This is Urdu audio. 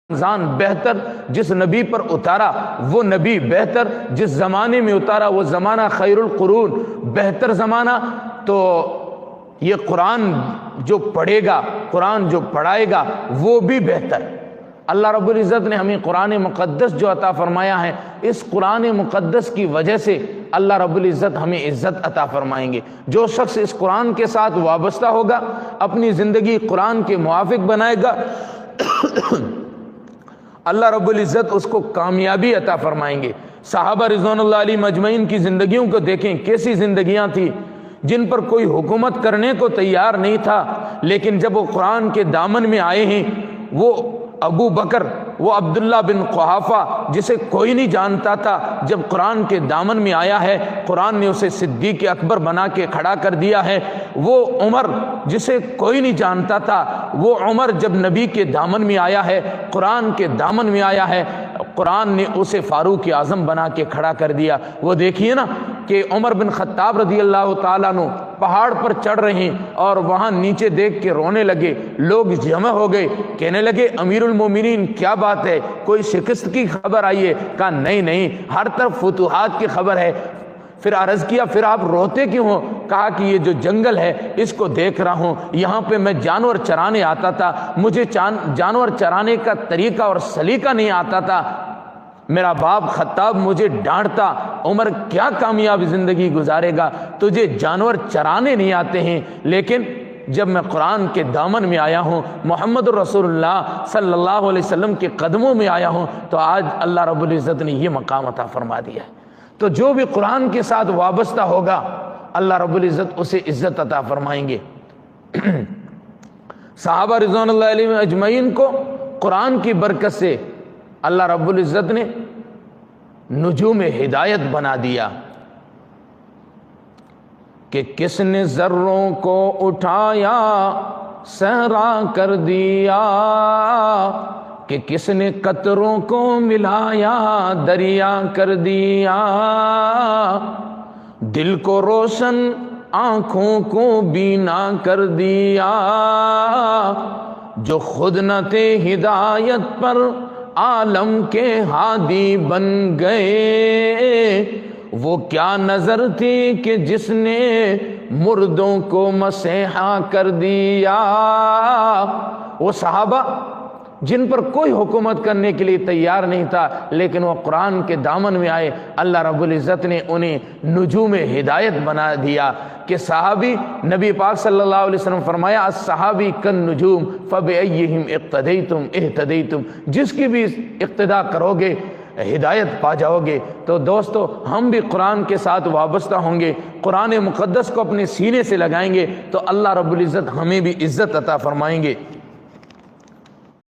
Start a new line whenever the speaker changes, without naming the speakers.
رمضان بہتر جس نبی پر اتارا وہ نبی بہتر، جس زمانے میں اتارا وہ زمانہ خیر القرون بہتر زمانہ، تو یہ قرآن جو پڑھے گا، قرآن جو پڑھائے گا وہ بھی بہتر۔ اللہ رب العزت نے ہمیں قرآن مقدس جو عطا فرمایا ہے، اس قرآن مقدس کی وجہ سے اللہ رب العزت ہمیں عزت عطا فرمائیں گے۔ جو شخص اس قرآن کے ساتھ وابستہ ہوگا، اپنی زندگی قرآن کے موافق بنائے گا، اللہ رب العزت اس کو کامیابی عطا فرمائیں گے۔ صحابہ رضوان اللہ علیہم اجمعین کی زندگیوں کو دیکھیں، کیسی زندگیاں تھیں جن پر کوئی حکومت کرنے کو تیار نہیں تھا، لیکن جب وہ قرآن کے دامن میں آئے ہیں، وہ ابو بکر، وہ عبداللہ بن قحافہ جسے کوئی نہیں جانتا تھا، جب قرآن کے دامن میں آیا ہے قرآن نے اسے صدیق اکبر بنا کے کھڑا کر دیا ہے۔ وہ عمر جسے کوئی نہیں جانتا تھا، وہ عمر جب نبی کے دامن میں آیا ہے، قرآن کے دامن میں آیا ہے، قرآن نے اسے فاروق اعظم بنا کے کھڑا کر دیا۔ وہ دیکھیے نا کہ عمر بن خطاب رضی اللہ تعالیٰ عنہ پہاڑ پر چڑھ رہے ہیں اور وہاں نیچے دیکھ کے رونے لگے، لوگ جمع ہو گئے، کہنے لگے امیر المومنین کیا بات ہے، کوئی شکست کی خبر آئی ہے؟ کہا نہیں نہیں، ہر طرف فتوحات کی خبر ہے۔ پھر عرض کیا پھر آپ روتے کیوں ہو؟ کہا کہ یہ جو جنگل ہے اس کو دیکھ رہا ہوں، یہاں پہ میں جانور چرانے آتا تھا، مجھے جانور چرانے کا طریقہ اور سلیقہ نہیں آتا تھا، میرا باپ خطاب مجھے ڈانٹتا، عمر کیا کامیاب زندگی گزارے گا، تجھے جانور چرانے نہیں آتے ہیں، لیکن جب میں قرآن کے دامن میں آیا ہوں، محمد رسول اللہ صلی اللہ علیہ وسلم کے قدموں میں آیا ہوں، تو آج اللہ رب العزت نے یہ مقام عطا فرما دیا ہے۔ تو جو بھی قرآن کے ساتھ وابستہ ہوگا اللہ رب العزت اسے عزت عطا فرمائیں گے۔ صحابہ رضوان اللہ علیہم اجمعین کو قرآن کی برکت سے اللہ رب العزت نے نجوم ہدایت بنا دیا کہ کس نے ذروں کو اٹھایا صحرا کر دیا، کہ کس نے قطروں کو ملایا دریا کر دیا، دل کو روشن آنکھوں کو بینا کر دیا، جو خود نہ تھے ہدایت پر عالم کے ہادی بن گئے، وہ کیا نظر تھی کہ جس نے مردوں کو مسیحا کر دیا۔ وہ صحابہ جن پر کوئی حکومت کرنے کے لیے تیار نہیں تھا، لیکن وہ قرآن کے دامن میں آئے، اللہ رب العزت نے انہیں نجوم ہدایت بنا دیا کہ صحابی، نبی پاک صلی اللہ علیہ وسلم فرمایا الصحابی کالنجوم فبأیہم اقتدیتم اہتدیتم، جس کی بھی اقتداء کرو گے ہدایت پا جاؤ گے۔ تو دوستو ہم بھی قرآن کے ساتھ وابستہ ہوں گے، قرآن مقدس کو اپنے سینے سے لگائیں گے تو اللہ رب العزت ہمیں بھی عزت عطا فرمائیں گے۔